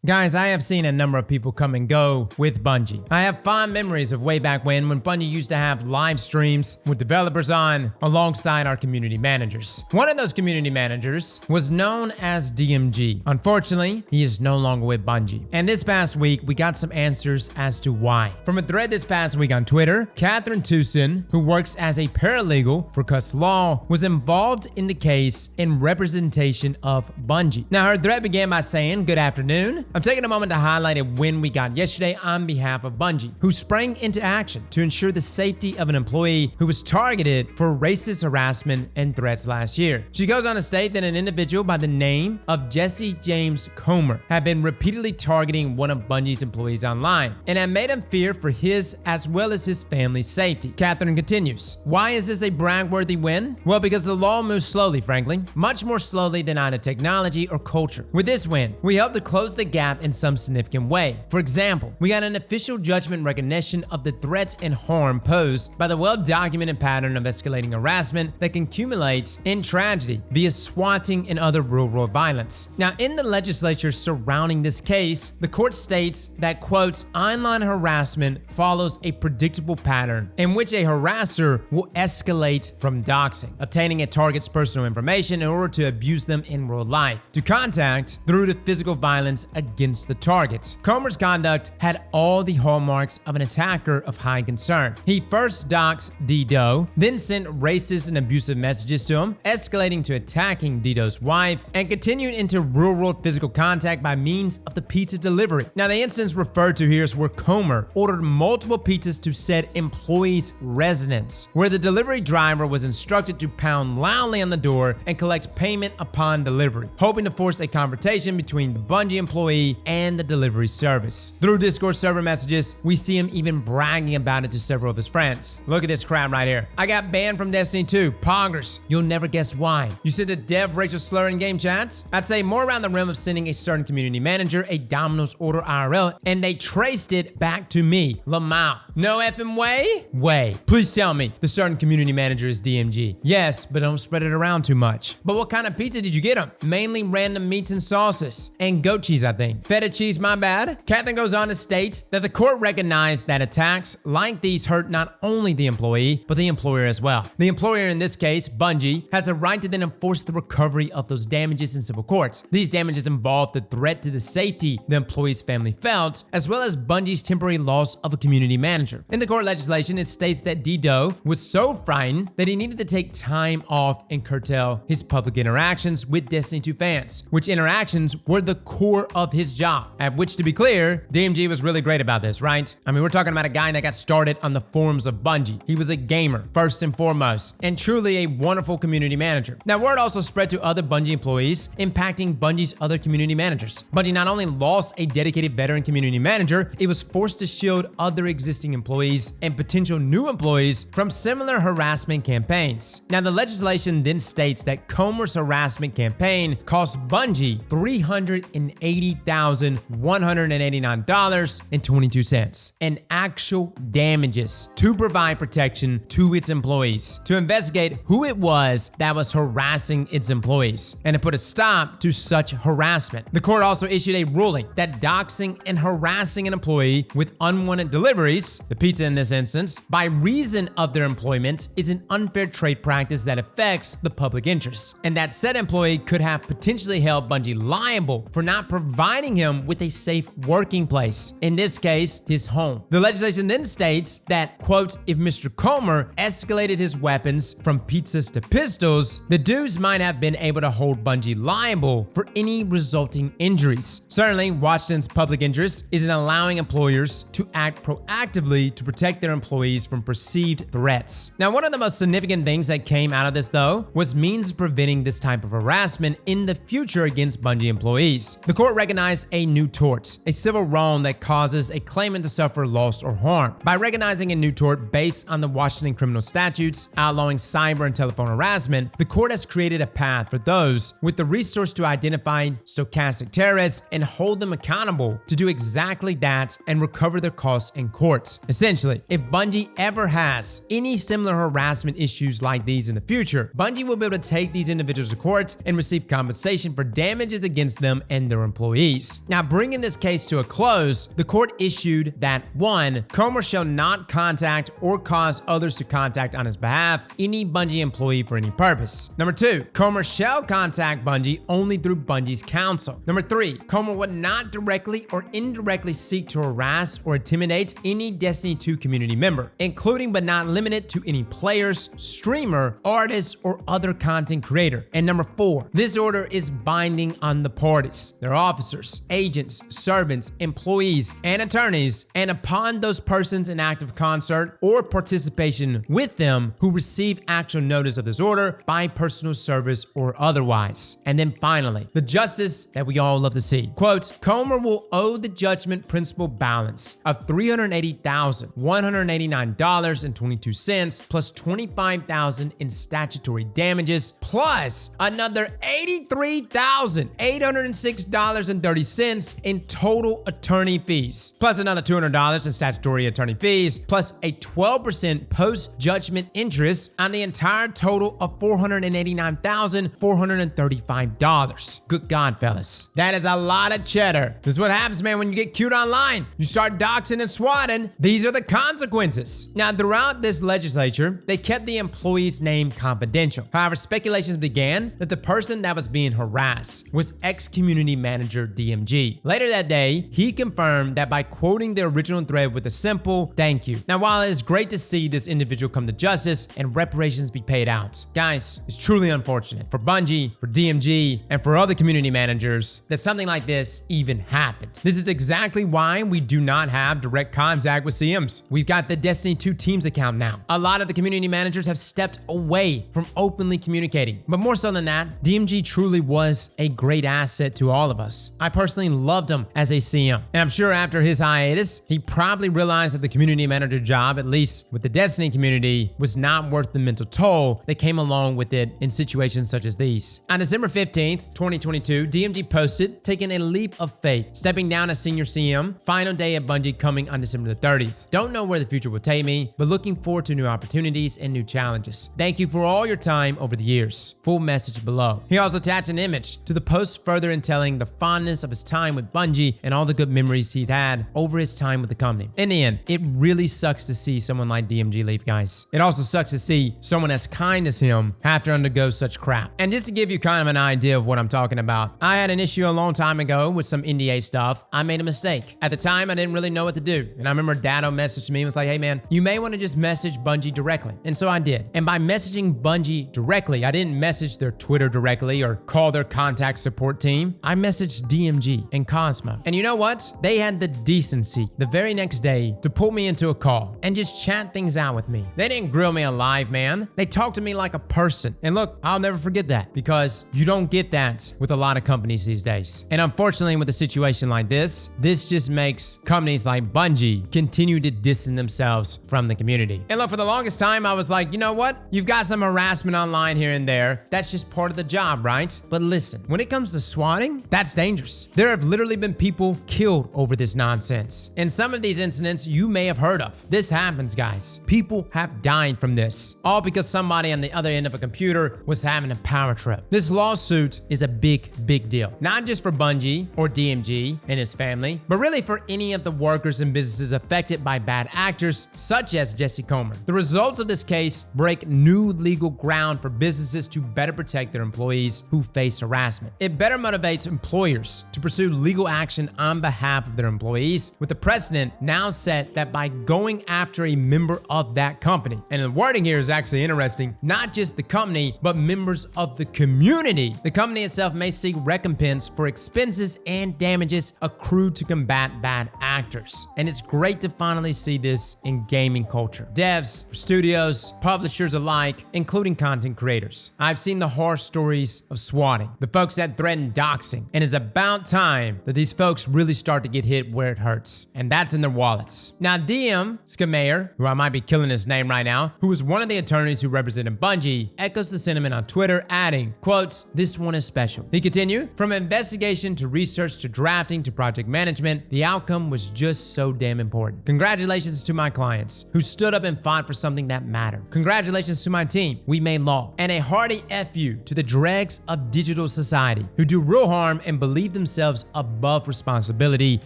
Guys, I have seen a number of people come and go with Bungie. I have fond memories of way back when Bungie used to have live streams with developers on alongside our community managers. One of those community managers was known as DMG. Unfortunately, he is no longer with Bungie. And this past week, we got some answers as to why. From a thread this past week on Twitter, Catherine Tucson, who works as a paralegal for Cuss Law, was involved in the case in representation of Bungie. Now, her thread began by saying, "Good afternoon. I'm taking a moment to highlight a win we got yesterday on behalf of Bungie, who sprang into action to ensure the safety of an employee who was targeted for racist harassment and threats last year." She goes on to state that an individual by the name of Jesse James Comer had been repeatedly targeting one of Bungie's employees online and had made him fear for his as well as his family's safety. Catherine continues, "Why is this a brag-worthy win? Well, because the law moves slowly, frankly, much more slowly than either technology or culture. With this win, we help to close the gap in some significant way. For example, we got an official judgment recognition of the threats and harm posed by the well-documented pattern of escalating harassment that can accumulate in tragedy via swatting and other real-world violence." Now, in the legislature surrounding this case, the court states that, quote, "Online harassment follows a predictable pattern in which a harasser will escalate from doxing, obtaining a target's personal information in order to abuse them in real life, to contact through to physical violence against the targets. Comer's conduct had all the hallmarks of an attacker of high concern. He first doxed D-Doe, then sent racist and abusive messages to him, escalating to attacking D-Doe's wife, and continued into real-world physical contact by means of the pizza delivery." Now, the instance referred to here is where Comer ordered multiple pizzas to said employee's residence, where the delivery driver was instructed to pound loudly on the door and collect payment upon delivery, hoping to force a confrontation between the Bungie employee and the delivery service. Through Discord server messages, we see him even bragging about it to several of his friends. "Look at this crap right here. I got banned from Destiny 2. Poggers. You'll never guess why. You see the dev racial slur in game chats? I'd say more around the realm of sending a certain community manager a Domino's order IRL, and they traced it back to me, Lamau. No effing way? Way. Please tell me the certain community manager is DMG. Yes, but don't spread it around too much. But what kind of pizza did you get him? Mainly random meats and sauces. And goat cheese, I think. Feta cheese, my bad." Catherine goes on to state that the court recognized that attacks like these hurt not only the employee, but the employer as well. The employer, in this case, Bungie, has a right to then enforce the recovery of those damages in civil courts. These damages involve the threat to the safety the employee's family felt, as well as Bungie's temporary loss of a community manager. In the court legislation, it states that D-Doe was so frightened that he needed to take time off and curtail his public interactions with Destiny 2 fans, which interactions were the core of his job. At which, to be clear, DMG was really great about this, right? I mean, we're talking about a guy that got started on the forums of Bungie. He was a gamer, first and foremost, and truly a wonderful community manager. Now, word also spread to other Bungie employees, impacting Bungie's other community managers. Bungie not only lost a dedicated veteran community manager, it was forced to shield other existing employees and potential new employees from similar harassment campaigns. Now, the legislation then states that Comer's harassment campaign cost Bungie $380,189.22 in actual damages to provide protection to its employees, to investigate who it was that was harassing its employees, and to put a stop to such harassment. The court also issued a ruling that doxing and harassing an employee with unwanted deliveries, the pizza in this instance, by reason of their employment is an unfair trade practice that affects the public interest, and that said employee could have potentially held Bungie liable for not providing him with a safe working place, in this case, his home. The legislation then states that, quote, "If Mr. Comer escalated his weapons from pizzas to pistols, the dudes might have been able to hold Bungie liable for any resulting injuries." Certainly, Washington's public interest is in allowing employers to act proactively to protect their employees from perceived threats. Now, one of the most significant things that came out of this, though, was means of preventing this type of harassment in the future against Bungie employees. The court recognized a new tort, a civil wrong that causes a claimant to suffer loss or harm. By recognizing a new tort based on the Washington criminal statutes outlawing cyber and telephone harassment, the court has created a path for those with the resource to identify stochastic terrorists and hold them accountable to do exactly that and recover their costs in courts. Essentially, if Bungie ever has any similar harassment issues like these in the future, Bungie will be able to take these individuals to court and receive compensation for damages against them and their employees. fees. Now, bringing this case to a close, the court issued that 1. Comer shall not contact or cause others to contact on his behalf any Bungie employee for any purpose. Number 2. Comer shall contact Bungie only through Bungie's counsel. Number 3. Comer would not directly or indirectly seek to harass or intimidate any Destiny 2 community member, including but not limited to any players, streamer, artist, or other content creator. And number 4. This order is binding on the parties, their officers, agents, servants, employees, and attorneys, and upon those persons in active concert or participation with them who receive actual notice of this order by personal service or otherwise. And then finally, the justice that we all love to see. Quote, Comer will owe the judgment principal balance of $380,189.22 plus $25,000 in statutory damages plus another $83,806.30 in total attorney fees, plus another $200 in statutory attorney fees, plus a 12% post-judgment interest on the entire total of $489,435. Good God, fellas. That is a lot of cheddar. This is what happens, man, when you get cute online. You start doxing and swatting. These are the consequences. Now, throughout this legislature, they kept the employee's name confidential. However, speculations began that the person that was being harassed was ex-community manager DMG. Later that day, he confirmed that by quoting the original thread with a simple thank you. Now, while it is great to see this individual come to justice and reparations be paid out, guys, it's truly unfortunate for Bungie, for DMG, and for other community managers that something like this even happened. This is exactly why we do not have direct contact with CMs. We've got the Destiny 2 Teams account now. A lot of the community managers have stepped away from openly communicating. But more so than that, DMG truly was a great asset to all of us. I personally loved him as a CM. And I'm sure after his hiatus, he probably realized that the community manager job, at least with the Destiny community, was not worth the mental toll that came along with it in situations such as these. On December 15th, 2022, DMG posted, taking a leap of faith, stepping down as senior CM, final day at Bungie coming on December the 30th. Don't know where the future will take me, but looking forward to new opportunities and new challenges. Thank you for all your time over the years. Full message below. He also attached an image to the post further in telling the fondness of his time with Bungie and all the good memories he'd had over his time with the company. In the end, it really sucks to see someone like DMG leave, guys. It also sucks to see someone as kind as him have to undergo such crap. And just to give you kind of an idea of what I'm talking about, I had an issue a long time ago with some NDA stuff. I made a mistake. At the time, I didn't really know what to do. And I remember Dado messaged me and was like, hey man, you may want to just message Bungie directly. And so I did. And by messaging Bungie directly, I didn't message their Twitter directly or call their contact support team. I messaged DMG and Cosmo. And you know what? They had the decency the very next day to pull me into a call and just chat things out with me. They didn't grill me alive, man. They talked to me like a person. And look, I'll never forget that because you don't get that with a lot of companies these days. And unfortunately, with a situation like this just makes companies like Bungie continue to distance themselves from the community. And look, for the longest time, I was like, you know what? You've got some harassment online here and there. That's just part of the job, right? But listen, when it comes to swatting, that's dangerous. There have literally been people killed over this nonsense. And some of these incidents you may have heard of. This happens, guys. People have died from this, all because somebody on the other end of a computer was having a power trip. This lawsuit is a big deal. Not just for Bungie or DMG and his family, but really for any of the workers and businesses affected by bad actors such as Jesse Comer. The results of this case break new legal ground for businesses to better protect their employees who face harassment. It better motivates employers to pursue legal action on behalf of their employees, with the precedent now set that by going after a member of that company, and the wording here is actually interesting, not just the company, but members of the community, the company itself may seek recompense for expenses and damages accrued to combat bad actors. And it's great to finally see this in gaming culture. Devs, studios, publishers alike, including content creators. I've seen the horror stories of swatting, the folks that threaten doxing, and it's about time that these folks really start to get hit where it hurts, and that's in their wallets. Now, DM Skamayer, who I might be killing his name right now, who was one of the attorneys who represented Bungie, echoes the sentiment on Twitter, adding, quotes, "This one is special." He continued, "From investigation to research to drafting to project management, the outcome was just so damn important. Congratulations to my clients who stood up and fought for something that mattered. Congratulations to my team, we made law. And a hearty F you to the dregs of digital society who do real harm and believe themselves themselves above responsibility,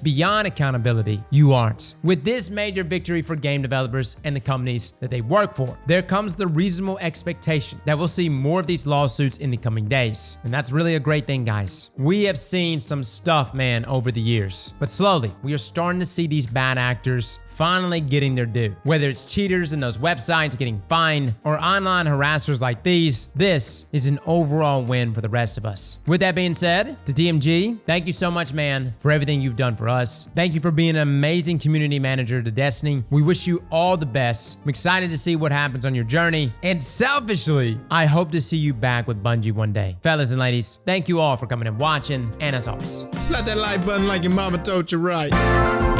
beyond accountability. You aren't. With this major victory for game developers and the companies that they work for, there comes the reasonable expectation that we'll see more of these lawsuits in the coming days. And that's really a great thing, guys. We have seen some stuff, man, over the years. But slowly, we are starting to see these bad actors finally getting their due. Whether it's cheaters in those websites getting fined or online harassers like these, this is an overall win for the rest of us. With that being said, to DMG, thank you so much, man, for everything you've done for us. Thank you for being an amazing community manager to Destiny. We wish you all the best. I'm excited to see what happens on your journey. And selfishly, I hope to see you back with Bungie one day. Fellas and ladies, thank you all for coming and watching. And as always, slap that like button like your mama told you right.